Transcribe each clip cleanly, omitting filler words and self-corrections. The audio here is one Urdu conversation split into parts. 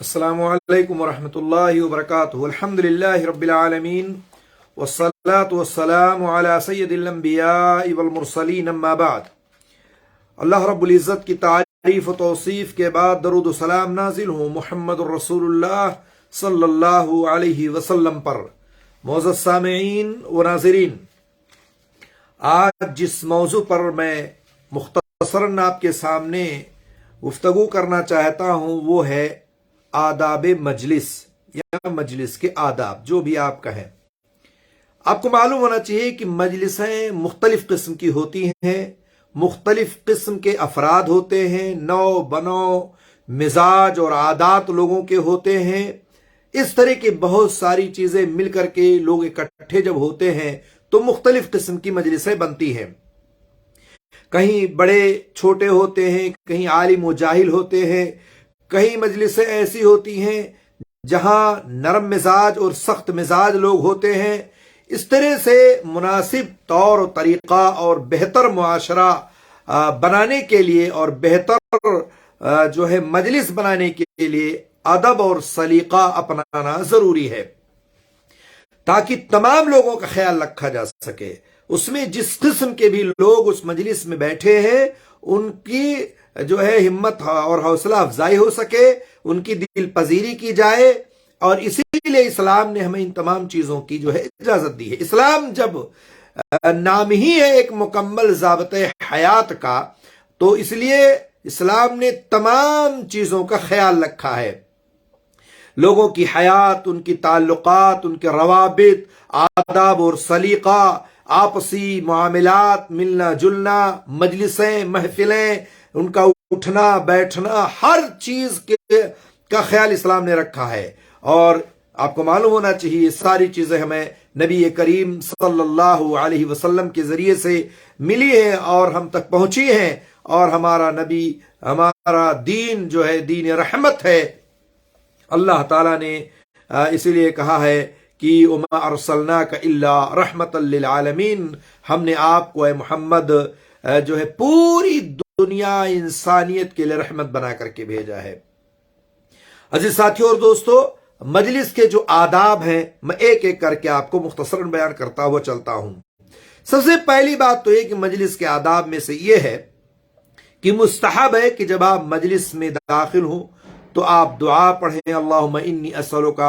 السلام علیکم ورحمۃ اللہ وبرکاتہ الحمد للہ رب العالمین والصلاة والسلام علی سید الانبیاء والمرسلین اما بعد۔ اللہ رب العزت کی تعریف و توصیف کے بعد درود و سلام نازل ہوں محمد الرسول اللہ صلی اللہ علیہ وسلم پر۔ معزز سامعین و ناظرین، آج جس موضوع پر میں مختصراً آپ کے سامنے گفتگو کرنا چاہتا ہوں وہ ہے آداب مجلس یا مجلس کے آداب، جو بھی آپ کہیں۔ آپ کو معلوم ہونا چاہیے کہ مجلسیں مختلف قسم کی ہوتی ہیں، مختلف قسم کے افراد ہوتے ہیں، نو بنو مزاج اور عادات لوگوں کے ہوتے ہیں۔ اس طرح کی بہت ساری چیزیں مل کر کے لوگ اکٹھے جب ہوتے ہیں تو مختلف قسم کی مجلسیں بنتی ہیں۔ کہیں بڑے چھوٹے ہوتے ہیں، کہیں عالم و جاہل ہوتے ہیں، کئی مجلسیں ایسی ہوتی ہیں جہاں نرم مزاج اور سخت مزاج لوگ ہوتے ہیں۔ اس طرح سے مناسب طور و طریقہ اور بہتر معاشرہ بنانے کے لیے اور بہتر مجلس بنانے کے لیے ادب اور سلیقہ اپنانا ضروری ہے، تاکہ تمام لوگوں کا خیال رکھا جا سکے۔ اس میں جس قسم کے بھی لوگ اس مجلس میں بیٹھے ہیں ان کی ہمت اور حوصلہ افزائی ہو سکے، ان کی دل پذیری کی جائے، اور اسی لیے اسلام نے ہمیں ان تمام چیزوں کی اجازت دی ہے۔ اسلام جب نام ہی ہے ایک مکمل ضابطۂ حیات کا، تو اس لیے اسلام نے تمام چیزوں کا خیال رکھا ہے۔ لوگوں کی حیات، ان کی تعلقات، ان کے روابط، آداب اور سلیقہ، آپسی معاملات، ملنا جلنا، مجلسیں، محفلیں، ان کا اٹھنا بیٹھنا، ہر چیز کا خیال اسلام نے رکھا ہے۔ اور آپ کو معلوم ہونا چاہیے یہ ساری چیزیں ہمیں نبی کریم صلی اللہ علیہ وسلم کے ذریعے سے ملی ہیں اور ہم تک پہنچی ہیں، اور ہمارا نبی، ہمارا دین دین رحمت ہے۔ اللہ تعالیٰ نے اسی لیے کہا ہے کہ وَمَا أَرْسَلْنَاكَ إِلَّا رَحْمَةً لِّلْعَالَمِينَ، ہم نے آپ کو اے محمد پوری دنیا انسانیت کے لیے رحمت بنا کر کے بھیجا ہے۔ عزیز ساتھیوں اور دوستو، مجلس کے جو آداب ہیں میں ایک ایک کر کے آپ کو مختصراً بیان کرتا ہوا چلتا ہوں۔ سب سے پہلی بات تو یہ کہ مجلس کے آداب میں سے یہ ہے کہ مستحب ہے کہ جب آپ مجلس میں داخل ہوں تو آپ دعا پڑھیں، اللہم انی اسألک،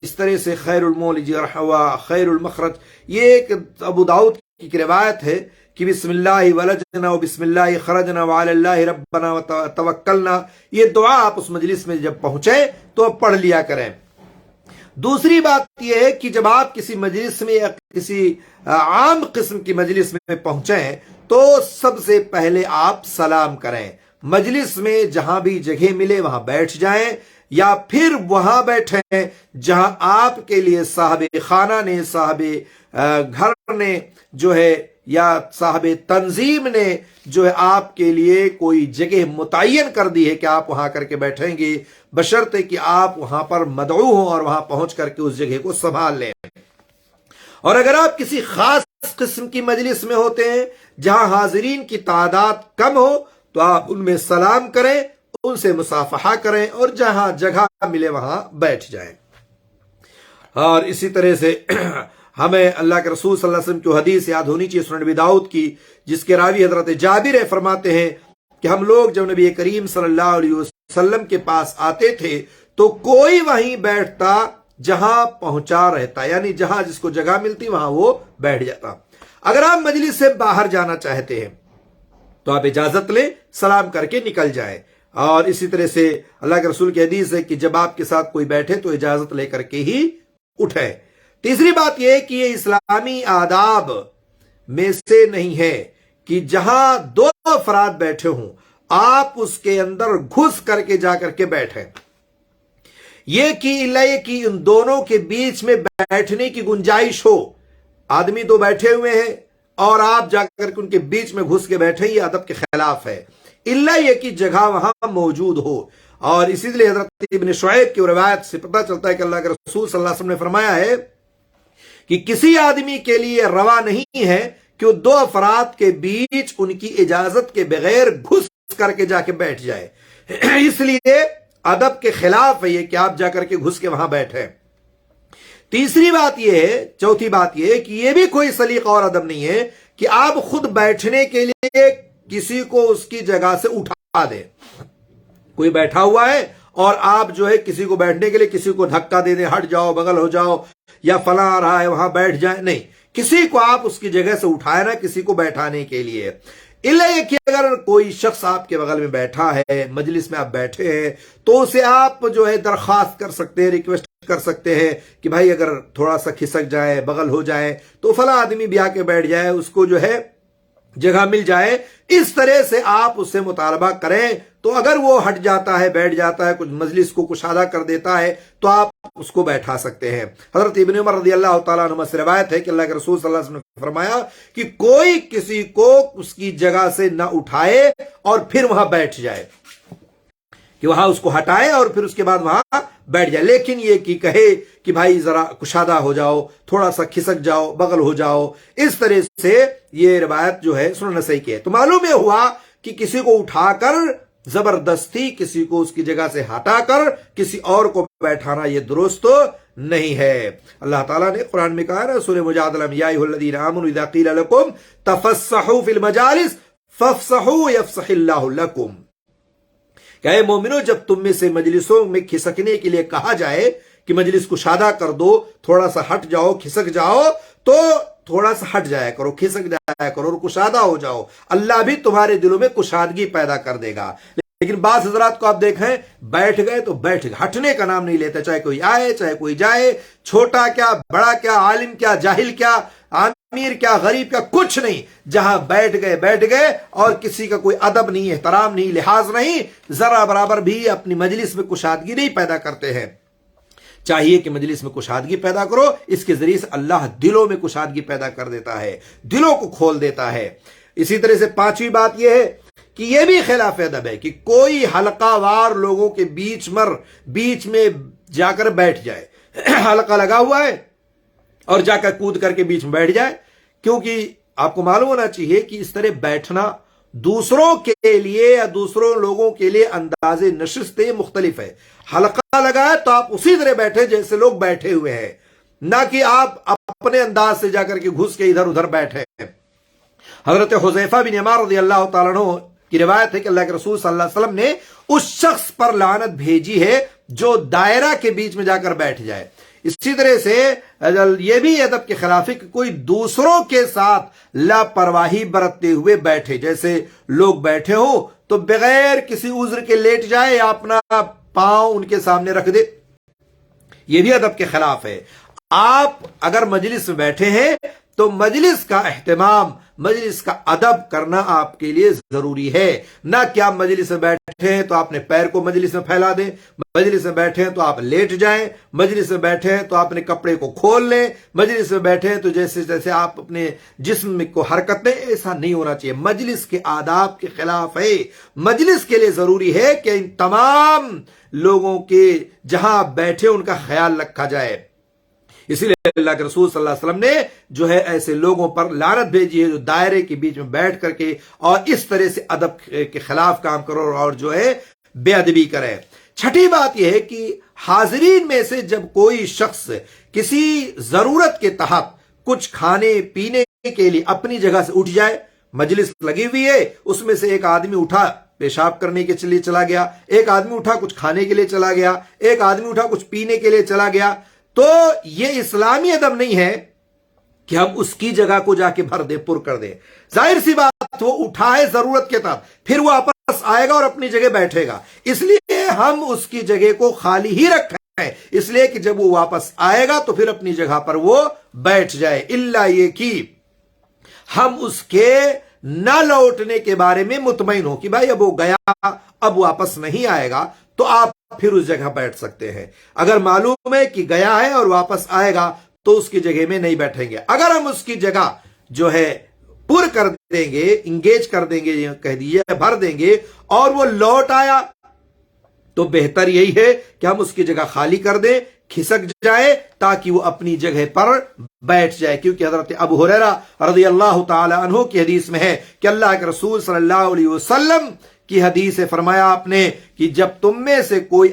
اس طرح سے خیر المولج و خیر المخرج۔ یہ ایک ابو داؤد کی روایت ہے کہ بسم اللہ ولجنا و بسم اللہ خرجنا وعلی اللہ ربنا وتوکلنا، یہ دعا آپ اس مجلس میں جب پہنچیں تو آپ پڑھ لیا کریں۔ دوسری بات یہ ہے کہ جب آپ کسی مجلس میں یا کسی عام قسم کی مجلس میں پہنچیں تو سب سے پہلے آپ سلام کریں۔ مجلس میں جہاں بھی جگہ ملے وہاں بیٹھ جائیں، یا پھر وہاں بیٹھیں جہاں آپ کے لیے صاحب خانہ نے، صاحب گھر نے یا صاحب تنظیم نے آپ کے لیے کوئی جگہ متعین کر دی ہے کہ آپ وہاں کر کے بیٹھیں گے، بشرطے کہ آپ وہاں پر مدعو ہوں اور وہاں پہنچ کر کے اس جگہ کو سنبھال لیں۔ اور اگر آپ کسی خاص قسم کی مجلس میں ہوتے ہیں جہاں حاضرین کی تعداد کم ہو تو آپ ان میں سلام کریں، ان سے مصافحہ کریں اور جہاں جگہ ملے وہاں بیٹھ جائیں۔ اور اسی طرح سے ہمیں اللہ کے رسول صلی اللہ علیہ وسلم کی حدیث یاد ہونی چاہیے، سنن نبی داؤد کی، جس کے راوی حضرت جابر فرماتے ہیں کہ ہم لوگ جب نبی کریم صلی اللہ علیہ وسلم کے پاس آتے تھے تو کوئی وہیں بیٹھتا جہاں پہنچا رہتا، یعنی جہاں جس کو جگہ ملتی وہاں وہ بیٹھ جاتا۔ اگر آپ مجلس سے باہر جانا چاہتے ہیں تو آپ اجازت لیں، سلام کر کے نکل جائیں۔ اور اسی طرح سے اللہ کے رسول کی حدیث ہے کہ جب آپ کے ساتھ کوئی بیٹھے تو اجازت لے کر کے ہی اٹھے۔ تیسری بات یہ ہے کہ یہ اسلامی آداب میں سے نہیں ہے کہ جہاں دو افراد بیٹھے ہوں آپ اس کے اندر گھس کر کے جا کر کے بیٹھیں۔ یہ کہ ان دونوں کے بیچ میں بیٹھنے کی گنجائش ہو، آدمی تو بیٹھے ہوئے ہیں اور آپ جا کر کے ان کے بیچ میں گھس کے بیٹھیں، یہ ادب کے خلاف ہے، اللہ یہ کہ جگہ وہاں موجود ہو۔ اور اسی لیے حضرت ابن شعیب کی روایت سے پتہ چلتا ہے کہ اللہ کے رسول صلی اللہ علیہ وسلم نے فرمایا ہے کہ کسی آدمی کے لیے روا نہیں ہے کہ وہ دو افراد کے بیچ ان کی اجازت کے بغیر گھس کر کے جا کے بیٹھ جائے۔ اس لیے ادب کے خلاف ہے یہ کہ آپ جا کر کے گھس کے وہاں بیٹھیں۔ تیسری بات یہ ہے، چوتھی بات یہ ہے کہ یہ بھی کوئی سلیقہ اور ادب نہیں ہے کہ آپ خود بیٹھنے کے لیے کسی کو اس کی جگہ سے اٹھا دیں۔ کوئی بیٹھا ہوا ہے اور آپ جو ہے کسی کو بیٹھنے کے لیے کسی کو دھکا دے دیں، ہٹ جاؤ، بغل ہو جاؤ، یا فلاں آ رہا ہے وہاں بیٹھ جائیں، نہیں، کسی کو آپ اس کی جگہ سے اٹھائے نا کسی کو بیٹھانے کے لیے۔ اللہ یہ کہ اگر کوئی شخص آپ کے بغل میں بیٹھا ہے، مجلس میں آپ بیٹھے ہیں، تو اسے آپ جو ہے درخواست کر سکتے ہیں، ریکویسٹ کر سکتے ہیں کہ بھائی اگر تھوڑا سا کھسک جائے، بغل ہو جائے تو فلاں آدمی بھی آ کے بیٹھ جائے، اس کو جو ہے جگہ مل جائے۔ اس طرح سے آپ اس سے مطالبہ کریں تو اگر وہ ہٹ جاتا ہے، بیٹھ جاتا ہے، کچھ مجلس کو کشادہ کر دیتا ہے تو آپ اس کو بیٹھا سکتے ہیں۔ حضرت ابن عمر رضی اللہ تعالیٰ عنہ سے روایت ہے کہ اللہ کے رسول صلی اللہ علیہ وسلم نے فرمایا کہ کوئی کسی کو اس کی جگہ سے نہ اٹھائے اور پھر وہاں بیٹھ جائے، کہ وہاں اس کو ہٹائے اور پھر اس کے بعد وہاں بیٹھ جائے، لیکن یہ کہ کہے کہ بھائی ذرا کشادہ ہو جاؤ، تھوڑا سا کھسک جاؤ، بغل ہو جاؤ، اس طرح سے یہ روایت جو ہے سنن نسائی کی ہے۔ تو معلوم یہ ہوا کہ کسی کو اٹھا کر زبردستی کسی کو اس کی جگہ سے ہٹا کر کسی اور کو بیٹھانا یہ درست نہیں ہے۔ اللہ تعالیٰ نے قرآن میں کہا نا سورہ مجادلہ میں، یا ایھا الذین آمنوا اذا قیل لکم تفسحوا فی المجالس فافسحوا یفسح اللہ لکم، کہ اے مومنو جب تم میں سے مجلسوں میں کھسکنے کے لیے کہا جائے کہ مجلس کشادہ کر دو، تھوڑا سا ہٹ جاؤ، کھسک جاؤ، تو تھوڑا سا ہٹ جایا کرو، کھسک جایا کرو اور کشادہ ہو جاؤ، اللہ بھی تمہارے دلوں میں کشادگی پیدا کر دے گا۔ لیکن بعض حضرات کو آپ دیکھیں بیٹھ گئے تو بیٹھ گئے، ہٹنے کا نام نہیں لیتے، چاہے کوئی آئے چاہے کوئی جائے، چھوٹا کیا بڑا کیا، عالم کیا جاہل کیا، امیر کیا غریب کیا، کچھ نہیں، جہاں بیٹھ گئے اور کسی کا کوئی ادب نہیں، احترام نہیں، لحاظ نہیں، ذرا برابر بھی اپنی مجلس میں کشادگی نہیں پیدا کرتے ہیں۔ چاہیے کہ مجلس میں کشادگی پیدا کرو، اس کے ذریعے سے اللہ دلوں میں کشادگی پیدا کر دیتا ہے، دلوں کو کھول دیتا ہے۔ اسی طرح سے پانچویں بات یہ ہے کہ یہ بھی خلاف ادب ہے کہ کوئی حلقہ وار لوگوں کے بیچ میں جا کر بیٹھ جائے، حلقہ لگا ہوا ہے اور جا کر کود کر کے بیچ میں بیٹھ جائے، کیونکہ آپ کو معلوم ہونا چاہیے کہ اس طرح بیٹھنا دوسروں کے لیے یا دوسروں لوگوں کے لیے انداز نشست مختلف ہے۔ حلقہ لگا ہے تو آپ اسی طرح بیٹھے جیسے لوگ بیٹھے ہوئے ہیں، نہ کہ آپ اپنے انداز سے جا کر کے گھس کے ادھر ادھر بیٹھے۔ حضرت حذیفہ بن یمان رضی اللہ تعالیٰ عنہ کی روایت ہے کہ اللہ کے رسول صلی اللہ علیہ وسلم نے اس شخص پر لعنت بھیجی ہے جو دائرہ کے بیچ میں جا کر بیٹھ جائے۔ اسی طرح سے یہ بھی ادب کے خلاف ہے کہ کوئی دوسروں کے ساتھ لاپرواہی برتتے ہوئے بیٹھے، جیسے لوگ بیٹھے ہو تو بغیر کسی عذر کے لیٹ جائے یا اپنا پاؤں ان کے سامنے رکھ دے، یہ بھی ادب کے خلاف ہے۔ آپ اگر مجلس میں بیٹھے ہیں تو مجلس کا اہتمام، مجلس کا ادب کرنا آپ کے لیے ضروری ہے، نہ کہ آپ مجلس میں بیٹھے ہیں تو آپ نے پیر کو مجلس میں پھیلا دیں، مجلس میں بیٹھے ہیں تو آپ لیٹ جائیں، مجلس میں بیٹھے ہیں تو آپ اپنے کپڑے کو کھول لیں، مجلس میں بیٹھے ہیں تو جیسے آپ اپنے جسم کو حرکت دیں، ایسا نہیں ہونا چاہیے۔ مجلس کے آداب کے خلاف ہے۔ مجلس کے لیے ضروری ہے کہ ان تمام لوگوں کے جہاں بیٹھے ان کا خیال رکھا جائے۔ اسی لیے اللہ کے رسول صلی اللہ علیہ وسلم نے جو ہے ایسے لوگوں پر لعنت بھیجی ہے جو دائرے کے بیچ میں بیٹھ کر کے اور اس طرح سے ادب کے خلاف کام کرو اور جو ہے بے ادبی کرے۔ چھٹی بات یہ ہے کہ حاضرین میں سے جب کوئی شخص کسی ضرورت کے تحت کچھ کھانے پینے کے لیے اپنی جگہ سے اٹھ جائے، مجلس لگی ہوئی ہے، اس میں سے ایک آدمی اٹھا پیشاب کرنے کے لیے چلا گیا، ایک آدمی اٹھا کچھ کھانے کے لیے چلا گیا، ایک آدمی اٹھا کچھ پینے کے لیے چلا گیا، تو یہ اسلامی ادب نہیں ہے کہ ہم اس کی جگہ کو جا کے بھر دیں، پر کر دیں۔ ظاہر سی بات وہ اٹھائے ضرورت کے تحت، پھر وہ واپس آئے گا اور اپنی جگہ بیٹھے گا، اس لیے ہم اس کی جگہ کو خالی ہی رکھیں، اس لیے کہ جب وہ واپس آئے گا تو پھر اپنی جگہ پر وہ بیٹھ جائے، الا یہ کہ ہم اس کے نہ لوٹنے کے بارے میں مطمئن ہو کہ بھائی اب وہ گیا، اب واپس نہیں آئے گا، تو آپ پھر اس جگہ بیٹھ سکتے ہیں۔ اگر معلوم ہے کہ گیا ہے اور واپس آئے گا تو اس کی جگہ میں نہیں بیٹھیں گے۔ اگر ہم اس کی جگہ جو ہے پر کر دیں گے، انگیج کر دیں گے، کہہ دیجیے بھر دیں گے، اور وہ لوٹ آیا تو بہتر یہی ہے کہ ہم اس کی جگہ خالی کر دیں، کھسک جائے تاکہ وہ اپنی جگہ پر بیٹھ جائے، کیونکہ حضرت ابو ہریرہ رضی اللہ تعالی عنہ کی حدیث میں ہے کہ اللہ کے رسول صلی اللہ علیہ وسلم کی حدیث ہے، فرمایا آپ نے کہ جب تم میں سے کوئی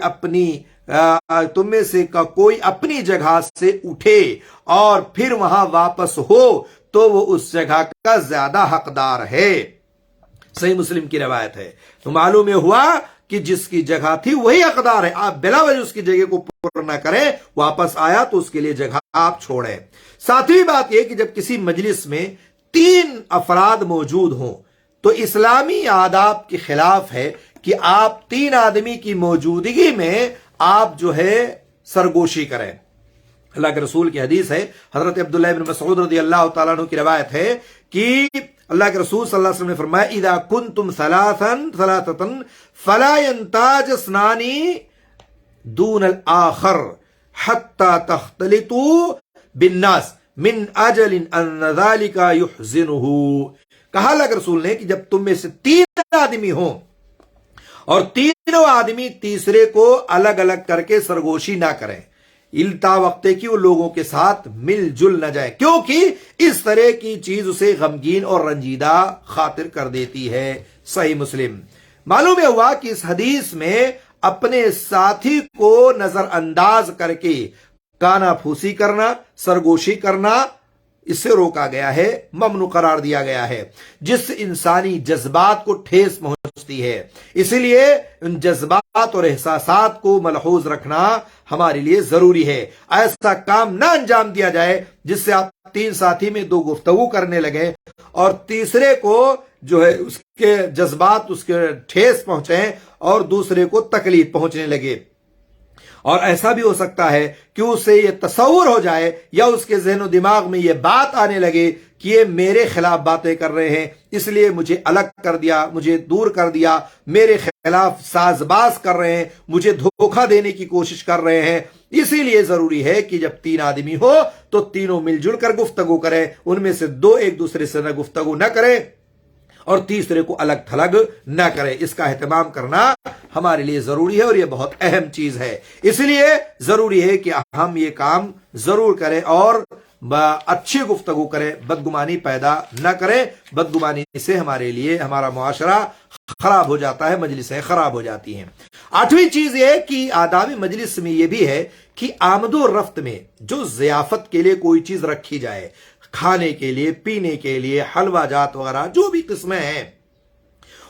اپنی جگہ سے اٹھے اور پھر وہاں واپس ہو تو وہ اس جگہ کا زیادہ حقدار ہے۔ صحیح مسلم کی روایت ہے۔ تو معلوم ہوا کہ جس کی جگہ تھی وہی حقدار ہے، آپ بلا وجہ اس کی جگہ کو پر نہ کریں، واپس آیا تو اس کے لیے جگہ آپ چھوڑیں۔ ساتویں بات یہ کہ جب کسی مجلس میں 3 افراد موجود ہوں تو اسلامی آداب کے خلاف ہے کہ آپ 3 آدمی کی موجودگی میں آپ جو ہے سرگوشی کریں۔ اللہ کے رسول کی حدیث ہے، حضرت عبداللہ بن مسعود رضی اللہ تعالیٰ عنہ کی روایت ہے کہ اللہ کے رسول صلی اللہ علیہ وسلم نے فرمایا اذا کنتم ثلاثة فلا ينتاج اثنان دون الاخر حتى تختلطوا بالناس من اجل ان ذلك يحزنه۔ کہا اللہ کے رسول نے کہ جب تم میں سے 3 آدمی ہوں اور تینوں آدمی تیسرے کو الگ الگ کر کے سرگوشی نہ کریں، التا وقتے کی وہ لوگوں کے ساتھ مل جل نہ جائے، کیونکہ اس طرح کی چیز اسے غمگین اور رنجیدہ خاطر کر دیتی ہے۔ صحیح مسلم۔ معلوم ہوا کہ اس حدیث میں اپنے ساتھی کو نظر انداز کر کے کانا پھوسی کرنا، سرگوشی کرنا، اس سے روکا گیا ہے، ممنوع قرار دیا گیا ہے، جس سے انسانی جذبات کو ٹھیس پہنچتی ہے۔ اسی لیے ان جذبات اور احساسات کو ملحوظ رکھنا ہمارے لیے ضروری ہے۔ ایسا کام نہ انجام دیا جائے جس سے آپ 3 ساتھی میں 2 گفتگو کرنے لگے اور تیسرے کو جو ہے اس کے جذبات اس کے ٹھیس پہنچیں اور دوسرے کو تکلیف پہنچنے لگے۔ اور ایسا بھی ہو سکتا ہے کہ اسے یہ تصور ہو جائے یا اس کے ذہن و دماغ میں یہ بات آنے لگے کہ یہ میرے خلاف باتیں کر رہے ہیں، اس لیے مجھے الگ کر دیا، مجھے دور کر دیا، میرے خلاف ساز باز کر رہے ہیں، مجھے دھوکہ دینے کی کوشش کر رہے ہیں۔ اسی لیے ضروری ہے کہ جب 3 آدمی ہو تو تینوں مل جل کر گفتگو کریں، ان میں سے 2 ایک دوسرے سے نہ گفتگو نہ کریں اور تیسرے کو الگ تھلگ نہ کرے۔ اس کا اہتمام کرنا ہمارے لیے ضروری ہے اور یہ بہت اہم چیز ہے۔ اس لیے ضروری ہے کہ ہم یہ کام ضرور کریں اور اچھی گفتگو کریں، بدگمانی پیدا نہ کریں۔ بدگمانی سے ہمارے لیے ہمارا معاشرہ خراب ہو جاتا ہے، مجلسیں خراب ہو جاتی ہیں۔ 8ویں چیز یہ کہ آداب مجلس میں یہ بھی ہے کہ آمد و رفت میں جو ضیافت کے لیے کوئی چیز رکھی جائے، کھانے کے لیے، پینے کے لیے، حلوہ جات وغیرہ جو بھی قسمیں ہیں،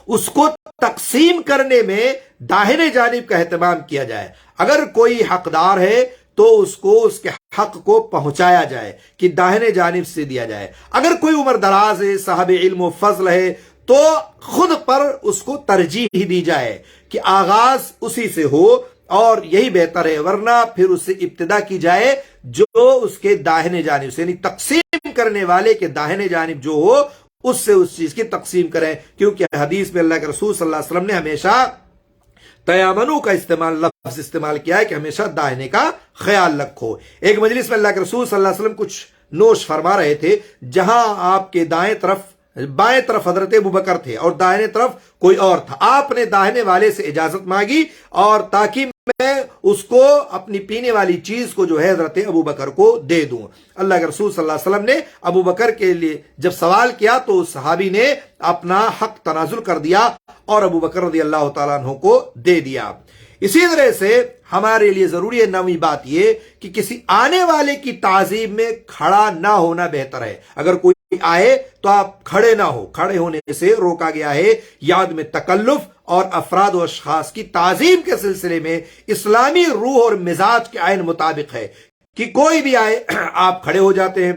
اس کو تقسیم کرنے میں داہنے جانب کا اہتمام کیا جائے۔ اگر کوئی حقدار ہے تو اس کو اس کے حق کو پہنچایا جائے کہ داہنے جانب سے دیا جائے۔ اگر کوئی عمر دراز ہے، صاحب علم و فضل ہے، تو خود پر اس کو ترجیح دی جائے کہ آغاز اسی سے ہو اور یہی بہتر ہے، ورنہ پھر اس سے ابتدا کی جائے جو اس کے داہنے جانب سے، یعنی تقسیم کرنے والے کے داہنے جانب جو ہو اس سے اس چیز کی تقسیم کریں، کیونکہ حدیث میں اللہ کے رسول صلی اللہ علیہ وسلم نے ہمیشہ تیامنو کا لفظ استعمال کیا ہے کہ ہمیشہ داہنے کا خیال رکھو۔ ایک مجلس میں اللہ کے رسول صلی اللہ علیہ وسلم کچھ نوش فرما رہے تھے، جہاں آپ کے بائیں طرف حضرت ابوبکر تھے اور دائیں طرف کوئی اور تھا۔ آپ نے داہنے والے سے اجازت مانگی اور تاکہ میں اس کو اپنی پینے والی چیز کو جو ہے حضرت ابوبکر کو دے دوں۔ اللہ کے رسول صلی اللہ علیہ وسلم نے ابوبکر کے لیے جب سوال کیا تو اس صحابی نے اپنا حق تنازل کر دیا اور ابوبکر رضی اللہ تعالیٰ عنہ کو دے دیا۔ اسی طرح سے ہمارے لیے ضروری ہے 9ویں بات یہ کہ کسی آنے والے کی تعظیم میں کھڑا نہ ہونا بہتر ہے۔ اگر کوئی آئے تو آپ کھڑے نہ ہو، کھڑے ہونے سے روکا گیا ہے۔ یاد میں تکلف اور افراد و اشخاص کی تعظیم کے سلسلے میں اسلامی روح اور مزاج کے عین مطابق ہے کہ کوئی بھی آئے آپ کھڑے ہو جاتے ہیں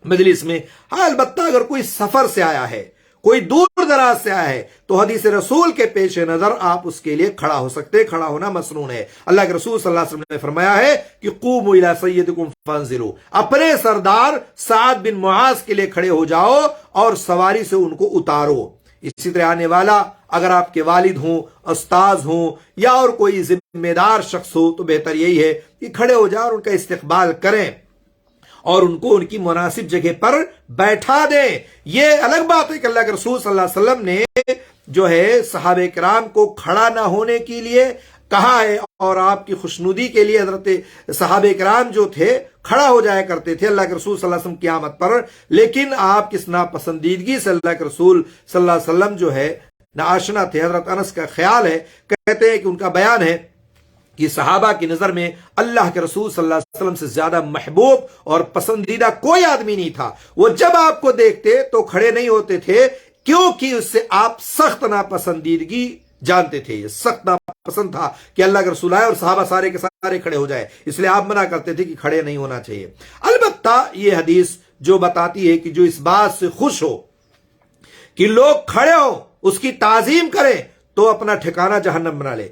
مجلس میں۔ ہاں البتہ اگر کوئی سفر سے آیا ہے، کوئی دور دراز سے آیا ہے تو حدیث رسول کے پیش نظر آپ اس کے لیے کھڑا ہو سکتے، کھڑا ہونا مسنون ہے۔ اللہ کے رسول صلی اللہ علیہ وسلم نے فرمایا ہے کہ قوموا الی سیدکم فانزلوا، اپنے سردار سعد بن معاذ کے لیے کھڑے ہو جاؤ اور سواری سے ان کو اتارو۔ اسی طرح آنے والا اگر آپ کے والد ہوں، استاذ ہوں یا اور کوئی ذمہ دار شخص ہو تو بہتر یہی ہے کہ کھڑے ہو جائیں اور ان کا استقبال کریں اور ان کو ان کی مناسب جگہ پر بیٹھا دیں۔ یہ الگ بات ہے کہ اللہ کے رسول صلی اللہ علیہ وسلم نے جو ہے صحابہ کرام کو کھڑا نہ ہونے کے لیے کہا ہے اور آپ کی خوشنودی کے لیے حضرت صحابہ کرام جو تھے کھڑا ہو جایا کرتے تھے اللہ کے رسول صلی اللہ علیہ وسلم کی آمد پر، لیکن آپ کس ناپسندیدگی سے اللہ کے رسول صلی اللہ علیہ وسلم جو ہے نہ آشنا تھے۔ حضرت انس کا خیال ہے، کہتے ہیں کہ ان کا بیان ہے کہ صحابہ کی نظر میں اللہ کے رسول صلی اللہ علیہ وسلم سے زیادہ محبوب اور پسندیدہ کوئی آدمی نہیں تھا۔ وہ جب آپ کو دیکھتے تو کھڑے نہیں ہوتے تھے، کیونکہ اس سے آپ سخت ناپسندیدگی جانتے تھے، سخت ناپسند تھا کہ اللہ کے رسول آئے اور صحابہ سارے کے سارے کھڑے ہو جائے، اس لیے آپ منع کرتے تھے کہ کھڑے نہیں ہونا چاہیے۔ البتہ یہ حدیث جو بتاتی ہے کہ جو اس بات سے خوش ہو کہ لوگ کھڑے ہوں، اس کی تعظیم کریں، تو اپنا ٹھکانہ جہنم بنا لے۔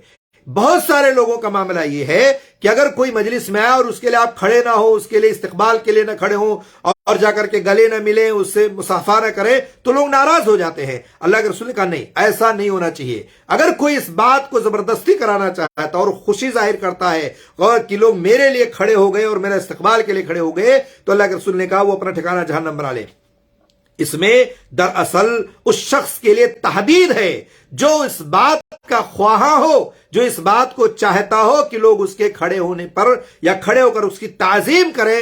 بہت سارے لوگوں کا معاملہ یہ ہے کہ اگر کوئی مجلس میں آئے اور اس کے لیے آپ کھڑے نہ ہو، اس کے لیے استقبال کے لیے نہ کھڑے ہوں اور جا کر کے گلے نہ ملیں، اس سے مصافحہ نہ کریں، تو لوگ ناراض ہو جاتے ہیں۔ اللہ کے رسول نے کہا نہیں، ایسا نہیں ہونا چاہیے۔ اگر کوئی اس بات کو زبردستی کرانا چاہتا ہے اور خوشی ظاہر کرتا ہے اور کہ لوگ میرے لیے کھڑے ہو گئے اور میرا استقبال کے لیے کھڑے ہو گئے، تو اللہ کے رسول نے کہا وہ اپنا ٹھکانہ جہنم بنا لے۔ اس میں دراصل اس شخص کے لیے تحدید ہے جو اس بات کا خواہاں ہو، جو اس بات کو چاہتا ہو کہ لوگ اس کے کھڑے ہونے پر یا کھڑے ہو کر اس کی تعظیم کریں،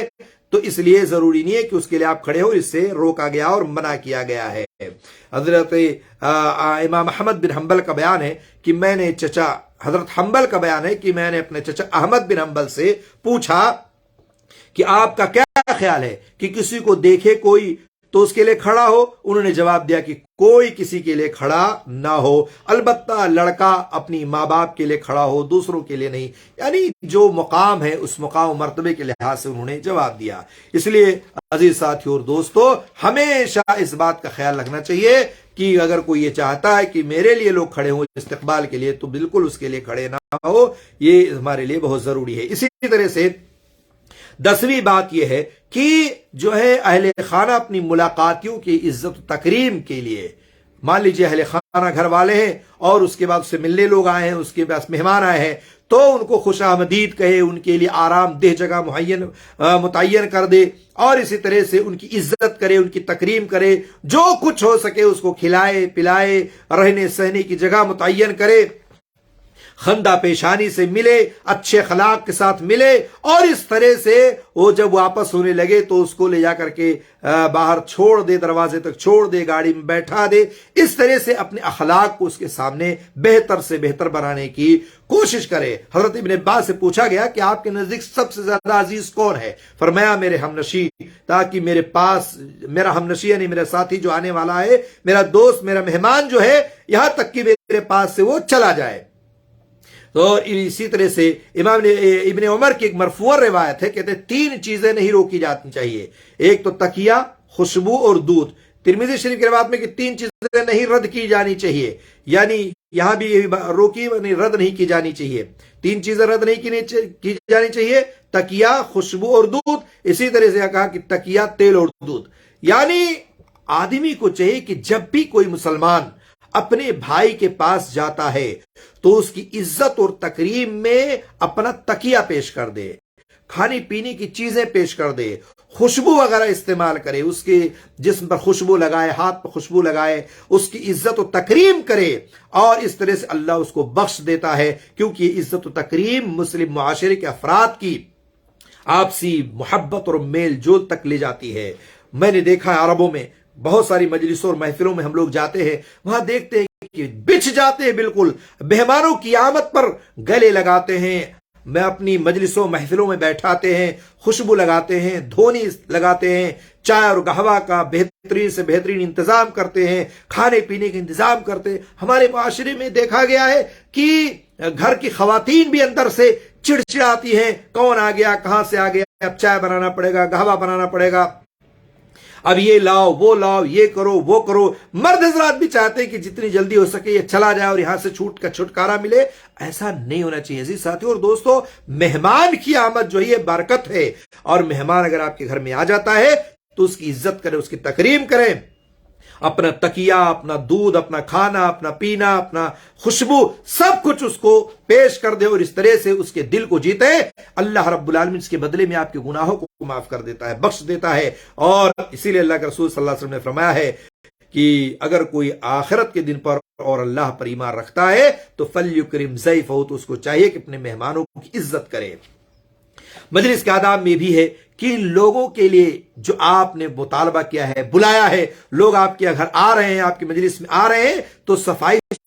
تو اس لیے ضروری نہیں ہے کہ اس کے لیے آپ کھڑے ہو، اس سے روکا گیا اور منع کیا گیا ہے۔ حضرت امام احمد بن حنبل کا بیان ہے کہ میں نے حضرت حنبل کا بیان ہے کہ میں نے اپنے چچا احمد بن حنبل سے پوچھا کہ آپ کا کیا خیال ہے کہ کسی کو دیکھے کوئی تو اس کے لیے کھڑا ہو؟ انہوں نے جواب دیا کہ کوئی کسی کے لیے کھڑا نہ ہو، البتہ لڑکا اپنی ماں باپ کے لیے کھڑا ہو، دوسروں کے لیے نہیں۔ یعنی جو مقام ہے اس مقام و مرتبے کے لحاظ سے انہوں نے جواب دیا۔ اس لیے عزیز ساتھیو اور دوستو، ہمیشہ اس بات کا خیال رکھنا چاہیے کہ اگر کوئی یہ چاہتا ہے کہ میرے لیے لوگ کھڑے ہوں استقبال کے لیے، تو بالکل اس کے لیے کھڑے نہ ہو، یہ ہمارے لیے بہت ضروری ہے۔ اسی طرح سے 10ویں بات یہ ہے کہ جو ہے اہل خانہ اپنی ملاقاتیوں کی عزت و تکریم کے لیے، مان لیجئے اہل خانہ گھر والے ہیں اور اس کے بعد اس سے ملنے لوگ آئے ہیں، اس کے پاس مہمان آئے ہیں، تو ان کو خوش آمدید کہے، ان کے لیے آرام دہ جگہ متعین کر دے، اور اسی طرح سے ان کی عزت کرے، ان کی تکریم کرے، جو کچھ ہو سکے اس کو کھلائے پلائے، رہنے سہنے کی جگہ متعین کرے، خندہ پیشانی سے ملے، اچھے اخلاق کے ساتھ ملے، اور اس طرح سے وہ جب واپس ہونے لگے تو اس کو لے جا کر کے باہر چھوڑ دے، دروازے تک چھوڑ دے، گاڑی میں بیٹھا دے۔ اس طرح سے اپنے اخلاق کو اس کے سامنے بہتر سے بہتر بنانے کی کوشش کرے۔ حضرت ابن عباس سے پوچھا گیا کہ آپ کے نزدیک سب سے زیادہ عزیز کون ہے؟ فرمایا میرے ہمنشی، تاکہ میرے پاس میرا ہمنشی یعنی میرا ساتھی جو آنے والا ہے، میرا دوست، میرا مہمان جو ہے، یہاں تک کہ میرے پاس سے وہ چلا جائے۔ تو اسی طرح سے امام ابن عمر کی ایک مرفوع روایت ہے، کہتے ہیں 3 چیزیں نہیں روکی جانی چاہیے، ایک تو تکیہ، خوشبو اور دودھ۔ ترمذی شریف کی روایت میں کہ 3 چیزیں نہیں رد کی جانی چاہیے، یعنی یہاں بھی روکی رد نہیں کی جانی چاہیے۔ 3 چیزیں رد نہیں کی جانی چاہیے، تکیہ، خوشبو اور دودھ۔ اسی طرح سے کہا کہ تکیہ، تیل اور دودھ۔ یعنی آدمی کو چاہیے کہ جب بھی کوئی مسلمان اپنے بھائی کے پاس جاتا ہے تو اس کی عزت اور تکریم میں اپنا تکیہ پیش کر دے، کھانے پینے کی چیزیں پیش کر دے، خوشبو وغیرہ استعمال کرے، اس کے جسم پر خوشبو لگائے، ہاتھ پر خوشبو لگائے، اس کی عزت و تکریم کرے، اور اس طرح سے اللہ اس کو بخش دیتا ہے، کیونکہ یہ عزت و تکریم مسلم معاشرے کے افراد کی آپسی محبت اور میل جول تک لے جاتی ہے۔ میں نے دیکھا ہے عربوں میں بہت ساری مجلسوں اور محفلوں میں ہم لوگ جاتے ہیں، وہاں دیکھتے ہیں کہ بچھ جاتے ہیں، بالکل مہمانوں کی آمد پر گلے لگاتے ہیں، میں اپنی مجلسوں محفلوں میں بیٹھاتے ہیں، خوشبو لگاتے ہیں، دھونی لگاتے ہیں، چائے اور قہوہ کا بہترین سے بہترین انتظام کرتے ہیں، کھانے پینے کا انتظام کرتے ہیں۔ ہمارے معاشرے میں دیکھا گیا ہے کہ گھر کی خواتین بھی اندر سے چڑچڑاتی ہیں، کون آ گیا، کہاں سے آ گیا، اب چائے بنانا پڑے گا، قہوہ بنانا پڑے گا، اب یہ لاؤ وہ لاؤ، یہ کرو وہ کرو۔ مرد حضرات بھی چاہتے ہیں کہ جتنی جلدی ہو سکے یہ چلا جائے اور یہاں سے چھوٹ کا چھٹکارا ملے۔ ایسا نہیں ہونا چاہیے عزیز ساتھیو اور دوستو۔ مہمان کی آمد جو ہے برکت ہے، اور مہمان اگر آپ کے گھر میں آ جاتا ہے تو اس کی عزت کریں، اس کی تکریم کریں، اپنا تکیہ، اپنا دودھ، اپنا کھانا، اپنا پینا، اپنا خوشبو، سب کچھ اس کو پیش کر دے، اور اس طرح سے اس کے دل کو جیتے۔ اللہ رب العالمین اس کے بدلے میں آپ کے گناہوں کو معاف کر دیتا ہے، بخش دیتا ہے۔ اور اسی لیے اللہ کے رسول صلی اللہ علیہ وسلم نے فرمایا ہے کہ اگر کوئی آخرت کے دن پر اور اللہ پر ایمان رکھتا ہے تو فَلْيُكْرِمْ ضَيْفَهُ، تو اس کو چاہیے کہ اپنے مہمانوں کی عزت کرے۔ مجلس کے آداب میں بھی ہے کہ لوگوں کے لیے جو آپ نے مطالبہ کیا ہے، بلایا ہے، لوگ آپ کے گھر آ رہے ہیں، آپ کی مجلس میں آ رہے ہیں، تو صفائی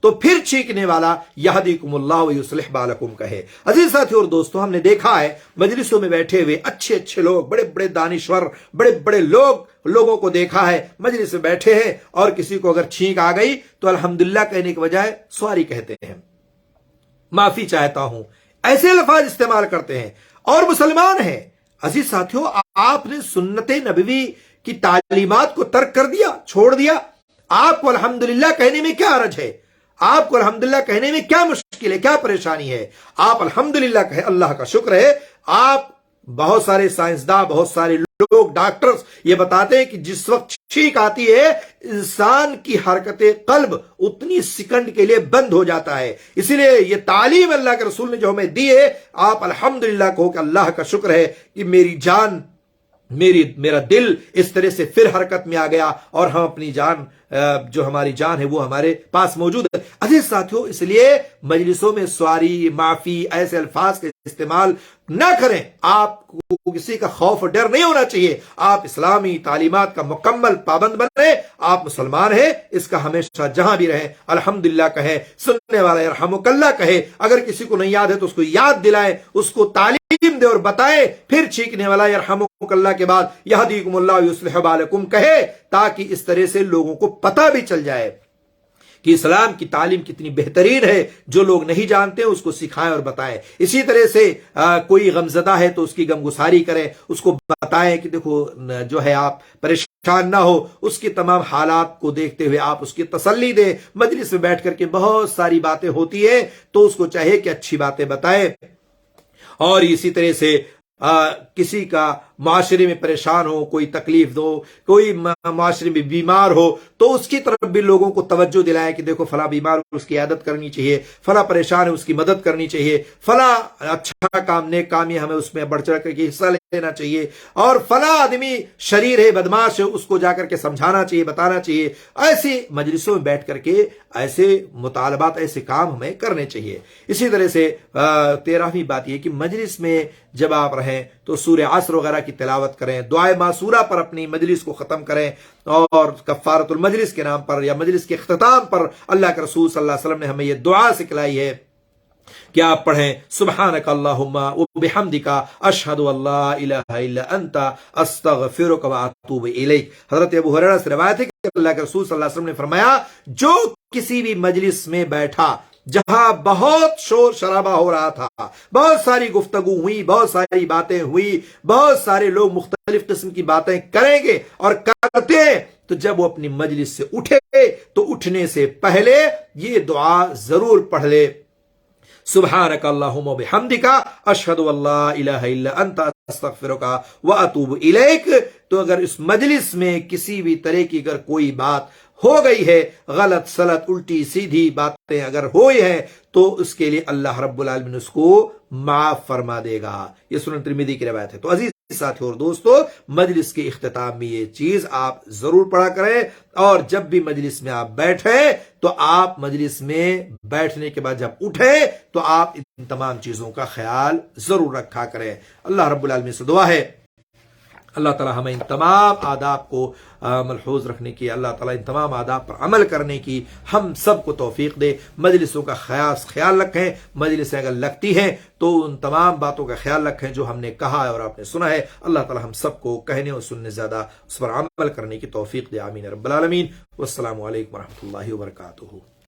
تو پھر چھینکنے والا یہدیکم اللہ ویصلح بالکم کہے۔ عزیز ساتھیو اور دوستو، ہم نے دیکھا ہے مجلسوں میں بیٹھے ہوئے اچھے اچھے لوگ، بڑے بڑے دانشور، بڑے بڑے لوگوں کو دیکھا ہے مجلس میں بیٹھے ہیں، اور کسی کو اگر چھینک آ گئی تو الحمدللہ کہنے کے بجائے سوری کہتے ہیں، معافی چاہتا ہوں، ایسے الفاظ استعمال کرتے ہیں اور مسلمان ہیں۔ عزیز ساتھیو، آپ نے سنت نبوی کی تعلیمات کو ترک کر دیا، چھوڑ دیا۔ آپ کو الحمدللہ کہنے میں کیا حرج ہے؟ آپ کو الحمدللہ کہنے میں کیا مشکل ہے، کیا پریشانی ہے؟ آپ الحمدللہ کہیں، اللہ کا شکر ہے۔ آپ بہت سارے سائنسداں، بہت سارے لوگ، ڈاکٹرز یہ بتاتے ہیں کہ جس وقت چھینک آتی ہے انسان کی حرکت قلب اتنی سیکنڈ کے لیے بند ہو جاتا ہے۔ اسی لیے یہ تعلیم اللہ کے رسول نے جو ہمیں دی ہے، آپ الحمدللہ کہو کہ اللہ کا شکر ہے کہ میری جان، میرا دل اس طرح سے پھر حرکت میں آ گیا، اور ہم اپنی جان، جو ہماری جان ہے وہ ہمارے پاس موجود ہے۔ عزیز ساتھیو، اس لیے مجلسوں میں سواری، معافی، ایسے الفاظ کا استعمال نہ کریں۔ آپ کو کسی کا خوف اور ڈر نہیں ہونا چاہیے۔ آپ اسلامی تعلیمات کا مکمل پابند بنیں۔ آپ مسلمان ہیں، اس کا ہمیشہ جہاں بھی رہیں الحمدللہ کہیں، سننے والا یرحمک اللہ کہے۔ اگر کسی کو نہیں یاد ہے تو اس کو یاد دلائیں، اس کو تعلیم دے اور بتائیں، پھر چھینکنے والا یرحمک اللہ کے بعد یہدیکم اللہ ویصلح بالکم کہے، تاکہ اس طرح سے لوگوں کو پتہ بھی چل جائے کہ اسلام کی تعلیم کتنی بہترین ہے۔ جو لوگ نہیں جانتے اس کو سکھائیں اور بتائیں۔ اسی طرح سے کوئی غمزدہ ہے تو اس کی غمگساری کریں، اس کو بتائیں کہ دیکھو جو ہے آپ پریشان نہ ہو، اس کی تمام حالات کو دیکھتے ہوئے آپ اس کی تسلی دیں۔ مجلس میں بیٹھ کر کے بہت ساری باتیں ہوتی ہیں تو اس کو چاہیے کہ اچھی باتیں بتائیں۔ اور اسی طرح سے کسی کا معاشرے میں پریشان ہو، کوئی تکلیف دو، کوئی معاشرے میں بیمار ہو تو اس کی طرف بھی لوگوں کو توجہ دلائیں کہ دیکھو فلاں بیمار، اس کی عیادت کرنی چاہیے، فلاں پریشان ہے اس کی مدد کرنی چاہیے، فلاں اچھا کام، نیک کام ہے، ہمیں اس میں بڑھ چڑھ کر کے حصہ لینا چاہیے، اور فلاں آدمی شریر ہے، بدماش ہے، اس کو جا کر کے سمجھانا چاہیے، بتانا چاہیے۔ ایسی مجلسوں میں بیٹھ کر کے ایسے مطالبات، ایسے کام ہمیں کرنے چاہیے۔ اسی طرح سے 13ویں بات یہ کہ مجلس میں جب آپ رہیں تو سورہ عصر وغیرہ کی تلاوت کریں، دعائے معصورہ پر اپنی مجلس کو ختم کریں، اور کفارۃ المجلس کے نام پر یا مجلس کے اختتام پر اللہ کے رسول صلی اللہ علیہ وسلم نے ہمیں یہ دعا سکھلائی ہے کہ آپ پڑھیں سبحانک اللہم وبحمدک اشہد ان لا الہ الا انت استغفرک واتوب الیک۔ حضرت ابو ہریرہ سے روایت ہے کہ اللہ کے رسول صلی اللہ علیہ وسلم نے فرمایا، جو کسی بھی مجلس میں بیٹھا جہاں بہت شور شرابہ ہو رہا تھا، بہت ساری گفتگو ہوئی، بہت ساری باتیں ہوئی، بہت سارے لوگ مختلف قسم کی باتیں کریں گے اور کرتے ہیں، تو جب وہ اپنی مجلس سے اٹھے تو اٹھنے سے پہلے یہ دعا ضرور پڑھ لے، سبحانک اللہم وبحمدک اشہد ان لا الہ الا انت استغفرک واتوب الیک۔ تو اگر اس مجلس میں کسی بھی طرح کی اگر کوئی بات ہو گئی ہے، غلط سلط الٹی سیدھی باتیں اگر ہوئی ہیں، تو اس کے لیے اللہ رب العالمین اس کو معاف فرما دے گا۔ یہ سنن ترمذی کی روایت ہے۔ تو عزیز ساتھیو اور دوستو، مجلس کے اختتام میں یہ چیز آپ ضرور پڑھا کریں، اور جب بھی مجلس میں آپ بیٹھیں تو آپ مجلس میں بیٹھنے کے بعد جب اٹھیں تو آپ ان تمام چیزوں کا خیال ضرور رکھا کریں۔ اللہ رب العالمین سے دعا ہے اللہ تعالی ہمیں ان تمام آداب کو ملحوظ رکھنے کی، اللہ تعالی ان تمام آداب پر عمل کرنے کی ہم سب کو توفیق دے۔ مجلسوں کا خیال رکھیں، مجلسیں اگر لگتی ہیں تو ان تمام باتوں کا خیال رکھیں جو ہم نے کہا ہے اور آپ نے سنا ہے۔ اللہ تعالی ہم سب کو کہنے اور سننے زیادہ اس پر عمل کرنے کی توفیق دے، آمین رب العالمین۔ والسلام علیکم ورحمۃ اللہ وبرکاتہ۔